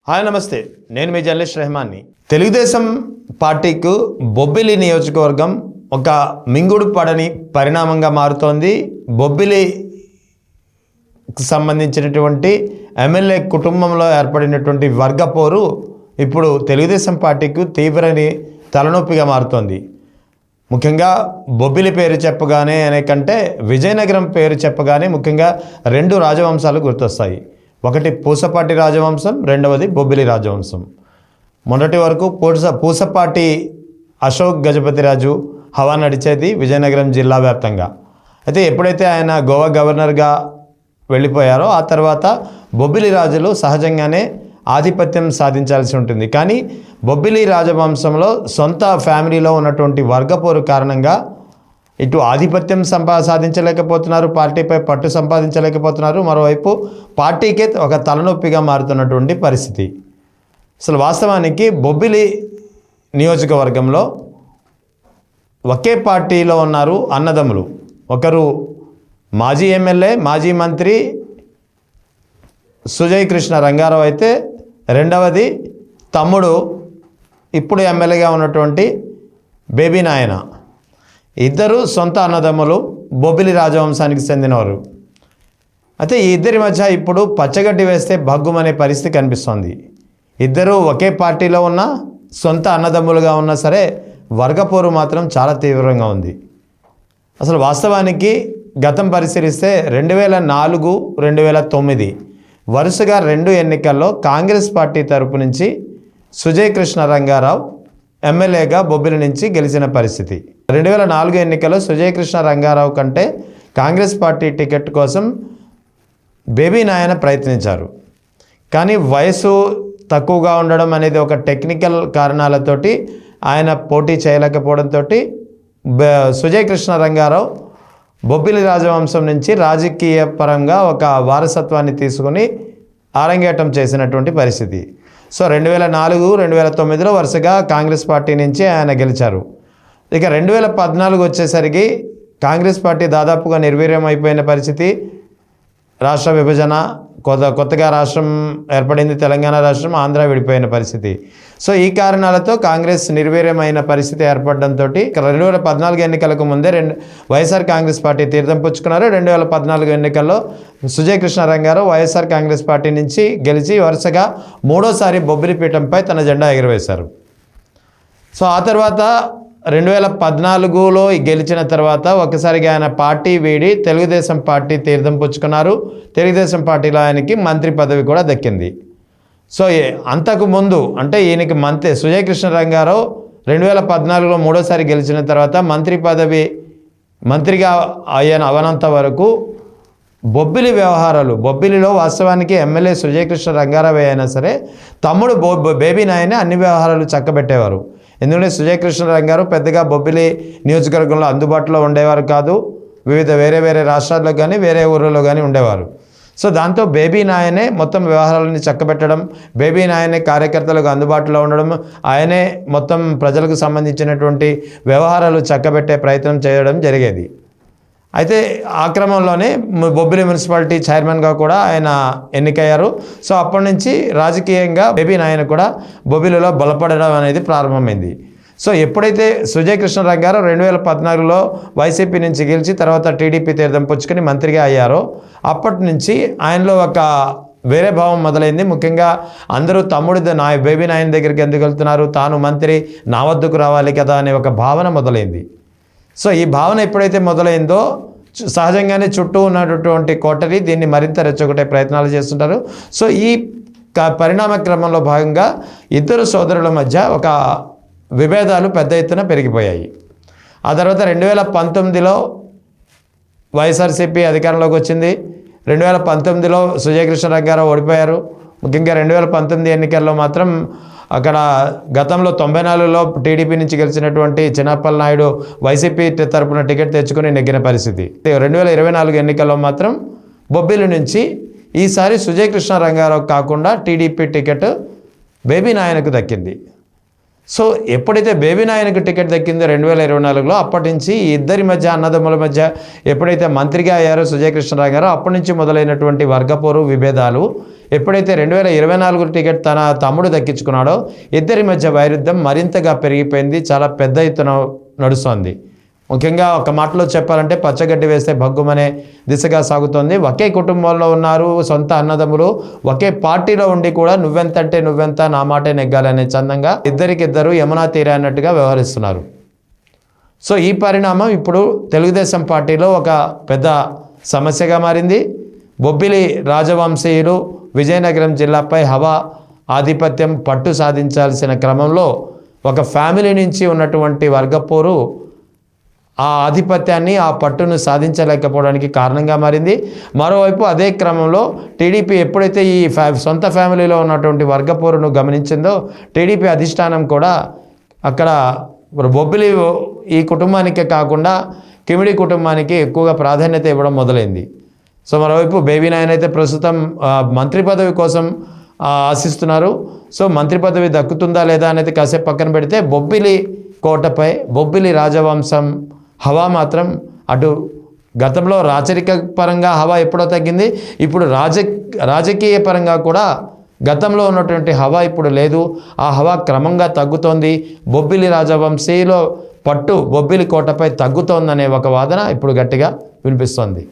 Hi నమస్తే, నేను మీ journalist రెహమాన్ని. Telugu Desam పార్టీకు Bobbili నియోజకవర్గం ఒక మింగుడు పడని పరిణామంగా మారుతోంది. బొబ్బిలికి సంబంధించినటువంటి ఎమ్మెల్యే కుటుంబంలో ఏర్పడినటువంటి వర్గపోరు ఇప్పుడు తెలుగుదేశం పార్టీకి తీవ్రని తలనొప్పిగా మారుతోంది. ముఖ్యంగా బొబ్బిలి పేరు చెప్పగానే అనేకంటే విజయనగరం పేరు చెప్పగానే ముఖ్యంగా రెండు రాజవంశాలు గుర్తొస్తాయి. ఒకటి పూసపాటి రాజవంశం, రెండవది బొబ్బిలి రాజవంశం. మొదటి వరకు పూసపాటి అశోక్ గజపతిరాజు హవా నడిచేది విజయనగరం జిల్లా వ్యాప్తంగా. అయితే ఎప్పుడైతే ఆయన గోవా గవర్నర్గా వెళ్ళిపోయారో ఆ తర్వాత బొబ్బిలి రాజులు సహజంగానే ఆధిపత్యం సాధించాల్సి ఉంటుంది. కానీ బొబ్బిలి రాజవంశంలో సొంత ఫ్యామిలీలో ఉన్నటువంటి వర్గపోరు కారణంగా ఇటు ఆధిపత్యం సాధించలేకపోతున్నారు, పార్టీపై పట్టు సంపాదించలేకపోతున్నారు. మరోవైపు పార్టీకే ఒక తలనొప్పిగా మారుతున్నటువంటి పరిస్థితి. అసలు వాస్తవానికి బొబ్బిలి నియోజకవర్గంలో ఒకే పార్టీలో ఉన్నారు అన్నదమ్ములు. ఒకరు మాజీ ఎమ్మెల్యే, మాజీ మంత్రి సుజయ్ కృష్ణ రంగారావు అయితే రెండవది తమ్ముడు ఇప్పుడు ఎమ్మెల్యేగా ఉన్నటువంటి బేబీ నాయన. ఇద్దరు సొంత అన్నదమ్ములు, బొబ్బిలి రాజవంశానికి చెందినవారు. అయితే ఈ ఇద్దరి మధ్య ఇప్పుడు పచ్చగడ్డి వేస్తే భగ్గుమనే పరిస్థితి కనిపిస్తోంది. ఇద్దరు ఒకే పార్టీలో ఉన్న సొంత అన్నదమ్ములుగా ఉన్నా సరే వర్గపోరు మాత్రం చాలా తీవ్రంగా ఉంది. అసలు వాస్తవానికి గతం పరిశీలిస్తే 2004, 2009 వరుసగా రెండు ఎన్నికల్లో కాంగ్రెస్ పార్టీ తరపు నుంచి సుజయ్ కృష్ణ రంగారావు ఎమ్మెల్యేగా బొబ్బిలి నుంచి గెలిచిన పరిస్థితి. 2004 ఎన్నికల్లో సుజయ్ కృష్ణ రంగారావు కంటే కాంగ్రెస్ పార్టీ టికెట్ కోసం బేబీ నాయన ప్రయత్నించారు. కానీ వయసు తక్కువగా ఉండడం అనేది ఒక టెక్నికల్ కారణాలతోటి ఆయన పోటీ చేయలేకపోవడంతో సుజయ్ కృష్ణ రంగారావు బొబ్బిలి రాజవంశం నుంచి రాజకీయ పరంగా ఒక వారసత్వాన్ని తీసుకుని ఆరంగేటం చేసినటువంటి పరిస్థితి. సో 2004, 2009లో వరుసగా కాంగ్రెస్ పార్టీ నుంచి ఆయన గెలిచారు. ఇక 2014 వచ్చేసరికి కాంగ్రెస్ పార్టీ దాదాపుగా నిర్వీర్యం అయిపోయిన పరిస్థితి. రాష్ట్ర విభజన, కొత్తగా రాష్ట్రం ఏర్పడింది, తెలంగాణ రాష్ట్రం, ఆంధ్ర విడిపోయిన పరిస్థితి. సో ఈ కారణాలతో కాంగ్రెస్ నిర్వీర్యమైన పరిస్థితి ఏర్పడడంతో 2014 ఎన్నికలకు ముందే వైఎస్ఆర్ కాంగ్రెస్ పార్టీ తీర్థం పుచ్చుకున్నారు. 2014 ఎన్నికల్లో సుజయ్ కృష్ణ రంగారావు వైఎస్ఆర్ కాంగ్రెస్ పార్టీ నుంచి గెలిచి వరుసగా మూడోసారి బొబ్బిలి పీఠంపై తన జెండా ఎగురవేశారు. సో ఆ తర్వాత 2014లో గెలిచిన తర్వాత ఒకసారిగా ఆయన పార్టీ వీడి తెలుగుదేశం పార్టీ తీర్థం పుచ్చుకున్నారు. తెలుగుదేశం పార్టీలో ఆయనకి మంత్రి పదవి కూడా దక్కింది. సో అంతకు ముందు అంటే ఈయనకి సుజయ్ కృష్ణ రంగారావు 2014లో మూడోసారి గెలిచిన తర్వాత మంత్రిగా అవనంత వరకు బొబ్బిలి వ్యవహారాలు, బొబ్బిలిలో వాస్తవానికి ఎమ్మెల్యే సుజయ్ కృష్ణ రంగారావు అయినా సరే తమ్ముడు బేబీ నాయనే అన్ని వ్యవహారాలు చక్కబెట్టేవారు. ఎందుకంటే సుజయ్ కృష్ణ రంగారావు పెద్దగా బొబ్బిలి నియోజకవర్గంలో అందుబాటులో ఉండేవారు కాదు. వేరే రాష్ట్రాల్లో కానీ వేరే ఊళ్ళలో కానీ ఉండేవారు. సో దాంతో బేబీ నాయనే మొత్తం వ్యవహారాలని చక్కబెట్టడం, బేబీ నాయనే కార్యకర్తలకు అందుబాటులో ఉండడం, ఆయనే మొత్తం ప్రజలకు సంబంధించినటువంటి వ్యవహారాలు చక్కబెట్టే ప్రయత్నం చేయడం జరిగేది. అయితే ఆ క్రమంలోనే బొబ్బిలి మున్సిపాలిటీ చైర్మన్గా కూడా ఆయన ఎన్నికయ్యారు. సో అప్పటి నుంచి రాజకీయంగా బేబీ నాయన కూడా బొబ్బిలిలో బలపడడం అనేది ప్రారంభమైంది. సో ఎప్పుడైతే సుజయ్ కృష్ణ రంగారావు 2014లో వైసీపీ నుంచి గెలిచి తర్వాత టీడీపీ తీర్థం పుచ్చుకొని మంత్రిగా అయ్యారో అప్పటి నుంచి ఆయనలో ఒక వేరే భావం మొదలైంది. ముఖ్యంగా అందరూ తమ్ముడు బేబీ నాయన దగ్గరికి ఎందుకు వెళ్తున్నారు, తాను మంత్రి, నా వద్దకు రావాలి కదా అనే ఒక భావన మొదలైంది. సో ఈ భావన ఎప్పుడైతే మొదలైందో సహజంగానే చుట్టూ ఉన్నటువంటి కోటరీ దీన్ని మరింత రెచ్చగొట్టే ప్రయత్నాలు చేస్తుంటారు. సో ఈ పరిణామ క్రమంలో భాగంగా ఇద్దరు సోదరుల మధ్య ఒక విభేదాలు పెద్ద ఎత్తున పెరిగిపోయాయి. ఆ తర్వాత 2019లో వైఎస్ఆర్సీపీ అధికారంలోకి వచ్చింది. 2019లో సుజయ్ కృష్ణ రంగారావు ఓడిపోయారు. ముఖ్యంగా 2019 ఎన్నికల్లో మాత్రం అక్కడ గతంలో 94లో టీడీపీ నుంచి గెలిచినటువంటి చిన్నప్పల్ నాయుడు వైసీపీ తరపున టికెట్ తెచ్చుకుని నెగ్గిన పరిస్థితి. 2024 ఎన్నికల్లో మాత్రం బొబ్బిలి నుంచి ఈసారి సుజయ్ కృష్ణ రంగారావు కాకుండా టీడీపీ టికెట్ బేబీ నాయనకు దక్కింది. సో ఎప్పుడైతే బేబీ నాయనకు టికెట్ దక్కిందో 2024లో అప్పటి నుంచి ఇద్దరి మధ్య అన్నదమ్ముల మధ్య ఎప్పుడైతే మంత్రిగా అయ్యారో సుజయ్ కృష్ణ రంగారావు అప్పటి నుంచి మొదలైనటువంటి వర్గపోరు విభేదాలు ఎప్పుడైతే 2024 టికెట్ తన తమ్ముడు దక్కించుకున్నాడో ఇద్దరి మధ్య వైరుధ్యం మరింతగా పెరిగిపోయింది, చాలా పెద్ద ఎత్తున నడుస్తోంది. ముఖ్యంగా ఒక మాటలో చెప్పాలంటే పచ్చగడ్డి వేస్తే భగ్గుమనే దిశగా సాగుతోంది. ఒకే కుటుంబంలో ఉన్నారు, సొంత అన్నదమ్ములు, ఒకే పార్టీలో ఉండి కూడా నువ్వెంత అంటే నువ్వెంత, నా మాటే నెగ్గాలనే చందంగా ఇద్దరికిద్దరు యమునా తీరే అన్నట్టుగా వ్యవహరిస్తున్నారు. సో ఈ పరిణామం ఇప్పుడు తెలుగుదేశం పార్టీలో ఒక పెద్ద సమస్యగా మారింది. బొబ్బిలి రాజవంశీయులు విజయనగరం జిల్లాపై హవా ఆధిపత్యం పట్టు సాధించాల్సిన క్రమంలో ఒక ఫ్యామిలీ నుంచి ఉన్నటువంటి వర్గపోరు ఆ ఆధిపత్యాన్ని, ఆ పట్టును సాధించలేకపోవడానికి కారణంగా మారింది. మరోవైపు అదే క్రమంలో టీడీపీ ఎప్పుడైతే ఈ సొంత ఫ్యామిలీలో ఉన్నటువంటి వర్గపోరును గమనించిందో టీడీపీ అధిష్టానం కూడా అక్కడ బొబ్బిలి ఈ కుటుంబానికే కాకుండా కిమిడి కుటుంబానికి ఎక్కువగా ప్రాధాన్యత ఇవ్వడం మొదలైంది. సో మరోవైపు బేబీ నాయన్ అయితే ప్రస్తుతం మంత్రి పదవి కోసం ఆశిస్తున్నారు. సో మంత్రి పదవి దక్కుతుందా లేదా అనేది కాసేపు పక్కన పెడితే బొబ్బిలి కోటపై బొబ్బిలి రాజవంశం హవా మాత్రం అటు గతంలో రాచరిక పరంగా హవా ఎప్పుడో తగ్గింది, ఇప్పుడు రాజకీయ పరంగా కూడా గతంలో ఉన్నటువంటి హవా ఇప్పుడు లేదు. ఆ హవా క్రమంగా తగ్గుతోంది. బొబ్బిలి రాజవంశీలో పట్టు బొబ్బిలి కోటపై తగ్గుతోందనే ఒక వాదన ఇప్పుడు గట్టిగా వినిపిస్తోంది.